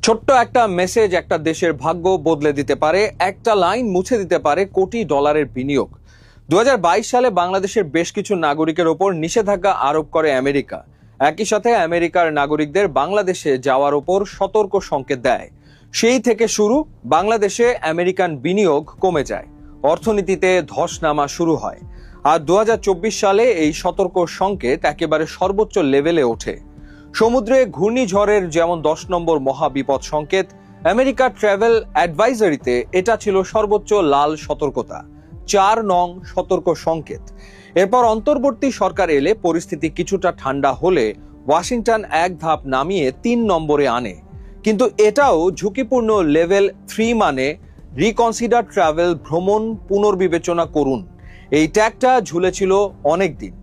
ছোট্ট একটা মেসেজ একটা দেশের ভাগ্য বদলে দিতে পারে, একটা লাইন মুছে দিতে পারে কোটি ডলারের বিনিয়োগ। 2022 সালে বাংলাদেশের বেশ কিছু নাগরিকের ওপর নিষেধাজ্ঞা আরোপ করে আমেরিকা। একই সাথে আমেরিকার নাগরিকদের বাংলাদেশে যাওয়ার ওপর সতর্ক সংকেত দেয়। সেই থেকে শুরু বাংলাদেশে আমেরিকান বিনিয়োগ কমে যায়, অর্থনীতিতে ধস নামা শুরু হয়। আর 2024 সালে এই সতর্ক সংকেত একেবারে সর্বোচ্চ লেভেলে ওঠে। সমুদ্রে ঘূর্ণিঝড়ের যেমন 10 নম্বর মহাবিপদ সংকেত, আমেরিকার ট্রাভেল অ্যাডভাইজারিতে এটা ছিল সর্বোচ্চ লাল সতর্কতা, 4 নং সতর্ক সংকেত। এরপর অন্তর্বর্তী সরকার এলে পরিস্থিতি কিছুটা ঠান্ডা হলে ওয়াশিংটন এক ধাপ নামিয়ে 3 নম্বরে আনে। কিন্তু এটাও ঝুঁকিপূর্ণ লেভেল 3, মানে রিকনসিডার ট্রাভেল, ভ্রমণ পুনর্বিবেচনা করুন। এই ট্যাগটা ঝুলেছিল অনেকদিন।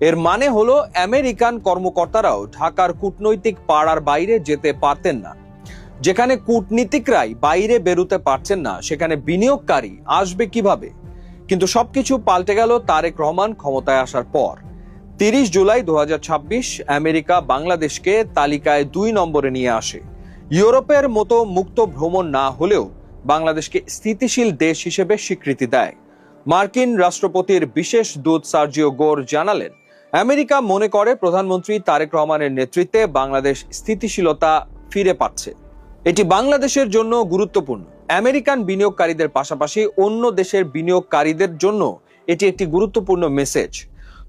এর মানে হলো আমেরিকান কর্মকর্তারাও ঢাকার কূটনৈতিক পাড়ার বাইরে যেতে পারতেন না। যেখানে কূটনীতিকরাই বাইরে বেরোতে পারছেন না, সেখানে বিনিয়োগকারী আসবে কিভাবে? কিন্তু সবকিছু পাল্টে গেল তারেক রহমান ক্ষমতায় আসার পর। 30 জুলাই 2026 আমেরিকা বাংলাদেশকে তালিকায় 2 নম্বরে নিয়ে আসে। ইউরোপের মতো মুক্ত ভ্রমণ না হলেও বাংলাদেশকে স্থিতিশীল দেশ হিসেবে স্বীকৃতি দেয়। মার্কিন রাষ্ট্রপতির বিশেষ দূত সার্জিও গোর জানালেন, আমেরিকা মনে করে প্রধানমন্ত্রী তারেক রহমানের নেতৃত্বে বাংলাদেশ স্থিতিশীলতা ফিরে পাচ্ছে। এটি বাংলাদেশের জন্য গুরুত্বপূর্ণ। আমেরিকান বিনিয়োগকারীদের পাশাপাশি অন্য দেশের বিনিয়োগকারীদের জন্য এটি একটি গুরুত্বপূর্ণ মেসেজ।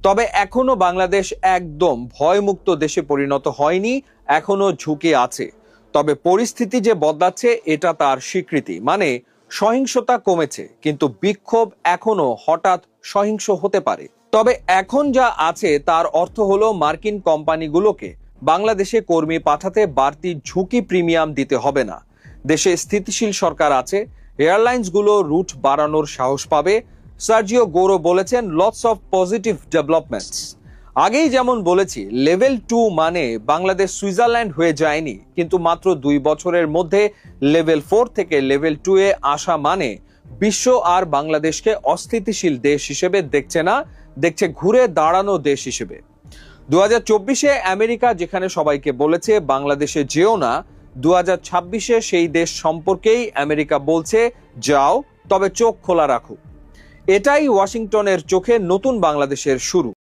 তবে এখনো বাংলাদেশ একদম ভয়মুক্ত দেশে পরিণত হয়নি, এখনো ঝুঁকি আছে। তবে পরিস্থিতি যে বদলাচ্ছে এটা তার স্বীকৃতি। মানে সহিংসতা কমেছে, কিন্তু বিক্ষোভ এখনো হঠাৎ সহিংস হতে পারে। তবে এখন যা আছে তার অর্থ হলো মার্কিন কোম্পানিগুলোকে বাংলাদেশে কর্মী পাঠাতে বাড়তি ঝুঁকি প্রিমিয়াম দিতে হবে না। দেশে স্থিতিশীল সরকার আছে, এয়ারলাইন্সগুলো রুট বাড়ানোর সাহস পাবে। সার্জিও গোরো বলেছেন, লটস অফ পজিটিভ ডেভেলপমেন্টস। আগেই যেমন বলেছি, লেভেল 2 মানে বাংলাদেশ সুইজারল্যান্ড হয়ে যায়নি, কিন্তু মাত্র 2 বছরের মধ্যে লেভেল 4 থেকে লেভেল 2 এ আসা মানে বিশ্ব আর বাংলাদেশকে অস্থিতিশীল দেশ হিসেবে দেখছে না, দেখছে ঘুরে দাঁড়ানো দেশ হিসেবে। 2024 আমেরিকা যেখানে সবাইকে বলেছে বাংলাদেশে যেও না, 2026 সেই দেশ সম্পর্কেই আমেরিকা বলছে যাও, তবে চোখ খোলা রাখো। এটাই ওয়াশিংটনের চোখে নতুন বাংলাদেশের শুরু।